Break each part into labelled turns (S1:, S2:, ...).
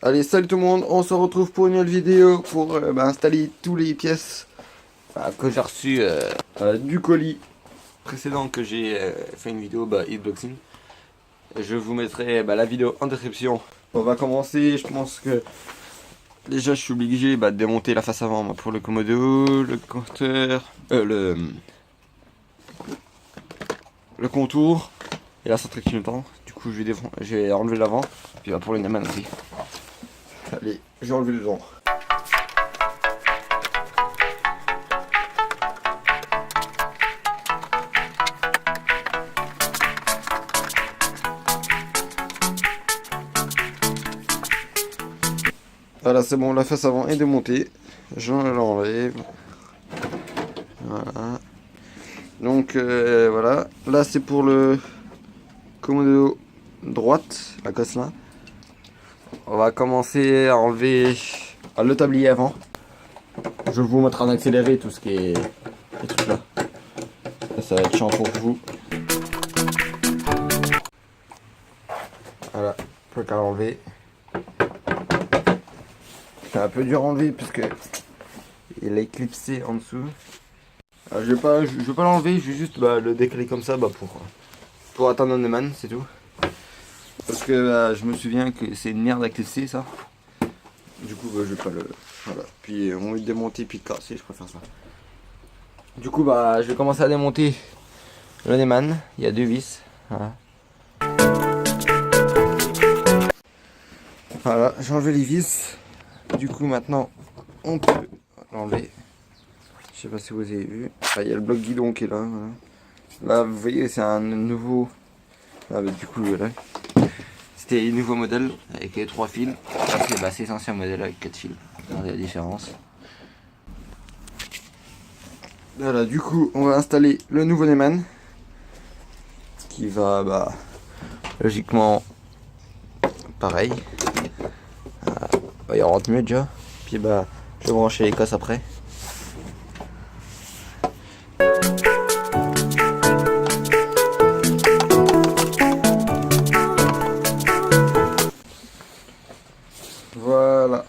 S1: Allez, salut tout le monde, on se retrouve pour une nouvelle vidéo pour installer tous les pièces que j'ai reçues du colis précédent que j'ai fait une vidéo hitboxing. Je vous mettrai la vidéo en description. On va commencer, je pense que déjà je suis obligé de démonter la face avant pour le Komodo, le compteur, le contour et la centrale clignotant. Du coup je vais enlever l'avant, puis pour le Neyman aussi. Allez, j'ai enlevé le devant. Voilà, c'est bon, la face avant est démontée. Je l'enlève. Voilà. Donc voilà, là c'est pour le Komodo droite, la cosse là. On va commencer à enlever le tablier avant. Je vais vous mettre en accéléré tout ce qui est les trucs là. Ça va être chiant pour vous. Voilà, plus qu'à l'enlever. C'est un peu dur à enlever parce que il est clipsé en dessous. Alors, je vais pas l'enlever, je vais juste le décaler comme ça pour atteindre un Neyman, c'est tout. Parce que je me souviens que c'est une merde à clipser ça. Du coup je vais pas le... Voilà. Puis on va le démonter puis le casser, je préfère ça. Du coup je vais commencer à démonter le Neyman. Il y a deux vis. Voilà. Voilà, j'ai enlevé les vis. Du coup maintenant on peut l'enlever. Je sais pas si vous avez vu. Il y a le bloc guidon qui est là. Voilà. Là vous voyez c'est un nouveau. Du coup là. C'était un nouveau modèle avec les 3 fils. Là c'est l'ancien modèle avec 4 fils. Regardez la différence. Voilà, du coup on va installer le nouveau Neyman. Qui va logiquement pareil. Il rentre mieux déjà. Puis je vais brancher les cosses après. Voilà.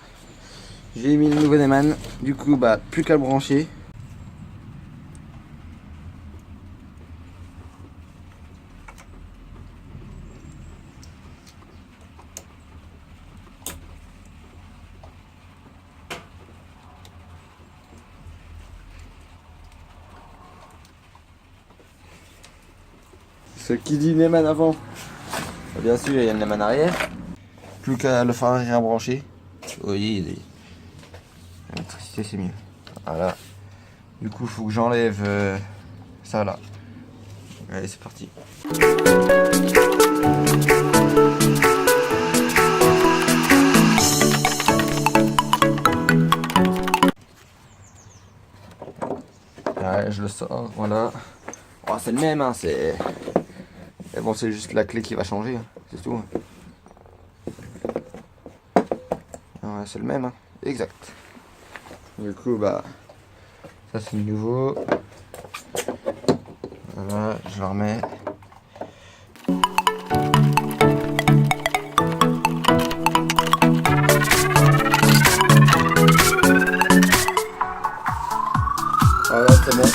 S1: J'ai mis le nouveau Neyman. Du coup plus qu'à le brancher. Ce qui dit Neyman avant, bien sûr il y a le Neyman arrière. Plus qu'à le faire arrière branché. Vous voyez, l'électricité c'est mieux. Voilà. Du coup il faut que j'enlève ça là. Allez c'est parti. Ouais, je le sors, voilà. Oh, c'est le même, hein, c'est... Et bon, c'est juste la clé qui va changer, hein, c'est tout. Ouais, c'est le même, hein, exact. Du coup, ça c'est le nouveau. Voilà, je le remets. Voilà, c'est bon.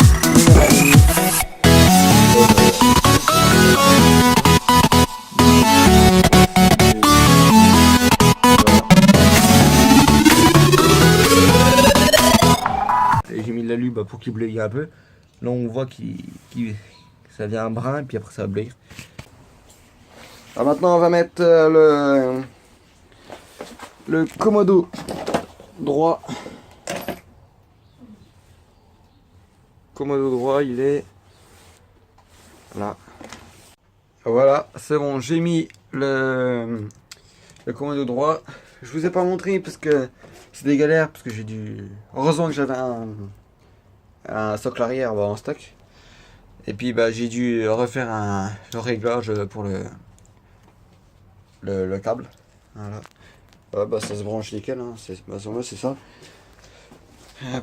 S1: J'ai mis de l'alu pour qu'il bleuille un peu. Là on voit ça vient brun et puis après ça va bleuir. Alors maintenant on va mettre le Komodo droit. Komodo droit il est là. Voilà, c'est bon, j'ai mis le Komodo droit. Je vous ai pas montré parce que c'est des galères, parce que j'ai dû... Heureusement que j'avais un socle arrière en stock. Et puis j'ai dû refaire le réglage pour le câble. Voilà. Ça se branche nickel, hein. C'est ça.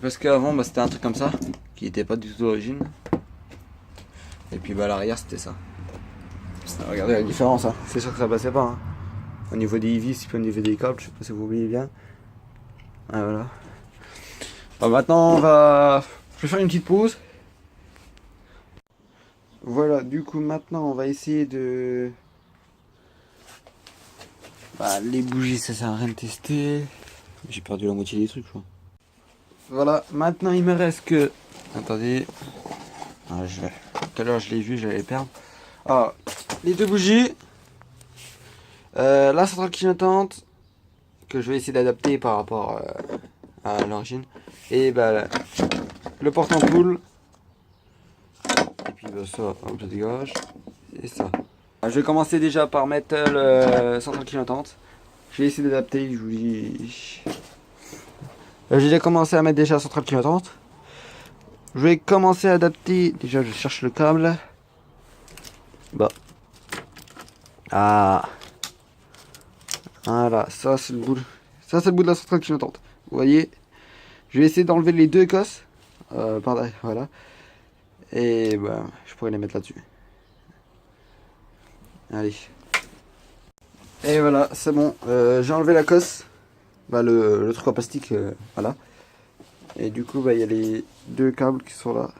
S1: Parce qu'avant c'était un truc comme ça, qui était pas du tout d'origine. Et puis à l'arrière c'était ça. Regardez la différence, hein. C'est sûr que ça passait pas. Hein. au niveau des vis puis au niveau des câbles, je sais pas si vous voyez bien. Ah, voilà. Bon, maintenant je vais faire une petite pause. Voilà, du coup maintenant on va essayer de... les bougies ça sert à rien de tester. J'ai perdu la moitié des trucs je crois. Voilà, maintenant il me reste que... Attendez. Tout à l'heure je l'ai vu, j'allais perdre. Ah, les deux bougies. La centrale clignotante. Que je vais essayer d'adapter par rapport à l'origine. Et le porte-ampoule. Et puis ça, hop, je dégage. Et ça. Je vais commencer déjà par mettre le centrale clignotante. Je vais essayer d'adapter, je vous dis... J'ai déjà commencé à mettre déjà la centrale clignotante. Je vais commencer à adapter. Déjà, je cherche le câble. Ah. Voilà, ça c'est le bout. Ça c'est le bout de la centrale clignotante. Vous voyez. Je vais essayer d'enlever les deux écosses. Par derrière, voilà. Et je pourrais les mettre là-dessus. Allez. Et voilà, c'est bon. J'ai enlevé la cosse. Le truc en plastique, voilà. Et du coup, il y a les deux câbles qui sont là.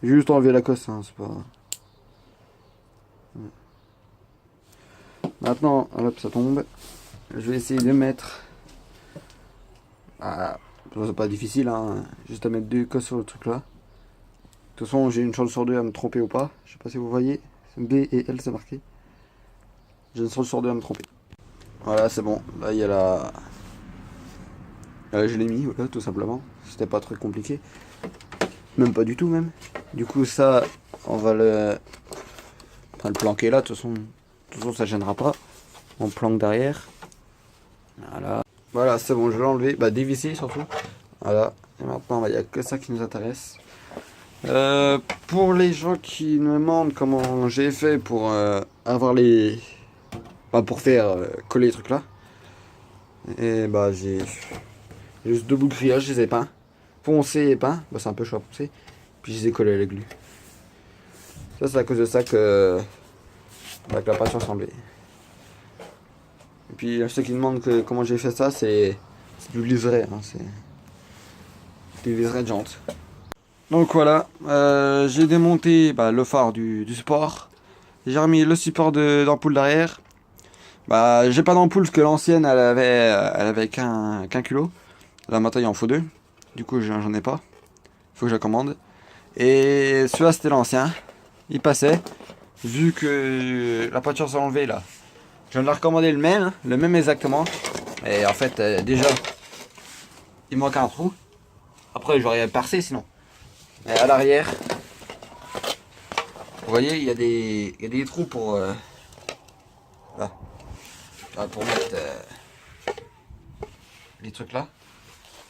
S1: J'ai juste enlevé la cosse, hein, c'est pas... Maintenant, hop, ça tombe. Je vais essayer de mettre... c'est pas difficile, hein. Juste à mettre deux cosses sur le truc là. De toute façon, j'ai une chance sur deux à me tromper ou pas. Je sais pas si vous voyez. B et L, c'est marqué. J'ai une chance sur deux à me tromper. Voilà, c'est bon. Là, il y a la... je l'ai mis, voilà, tout simplement. C'était pas très compliqué. Même pas du tout, même. Du coup, ça, on va le planquer là. De toute façon, ça gênera pas. On planque derrière. Voilà. Voilà, c'est bon, je l'ai enlevé. Dévisser surtout. Voilà. Et maintenant, il n'y a que ça qui nous intéresse. Pour les gens qui me demandent comment j'ai fait pour avoir les... pour faire coller les trucs là. Et j'ai juste deux bouts de grillage, je les ai peints. Poncé et peint. C'est un peu chaud à poncer. Puis je les ai collés à la glu. Ça, c'est à cause de ça que la pâte ressemblait. Et puis, ceux qui demandent comment j'ai fait ça, c'est du liseré. Hein, c'est du liseré de jante. Donc voilà, j'ai démonté le phare du support. J'ai remis le support d'ampoule derrière. J'ai pas d'ampoule parce que l'ancienne elle avait qu'un culot. Là maintenant il en faut deux. Du coup j'en ai pas. Faut que je la commande. Et celui-là c'était l'ancien. Il passait. Vu que la peinture s'est enlevée là. Je viens de la recommander le même exactement. Et en fait déjà il manque un trou. Après j'aurais percé sinon. Et à l'arrière, vous voyez, il y a des trous pour là, pour mettre les trucs là.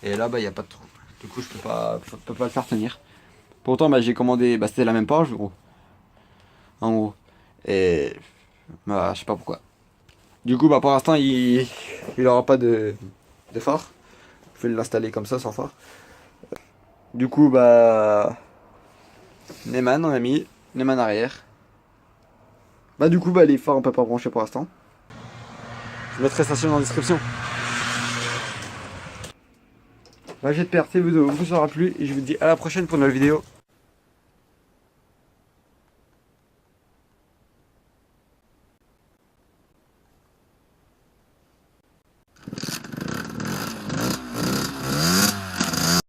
S1: Et là, il n'y a pas de trou. Du coup, je peux pas le faire tenir. Pourtant, j'ai commandé, c'était la même page, gros. En gros. Et je sais pas pourquoi. Du coup, pour l'instant, il aura pas de phare. Je vais l'installer comme ça, sans phare. Du coup, Neyman, on a mis. Neyman arrière. Du coup, les phares, on peut pas brancher pour l'instant. Je mettrai ça dans la description. Jet de perte, c'est vous aura plu et je vous dis à la prochaine pour une nouvelle vidéo.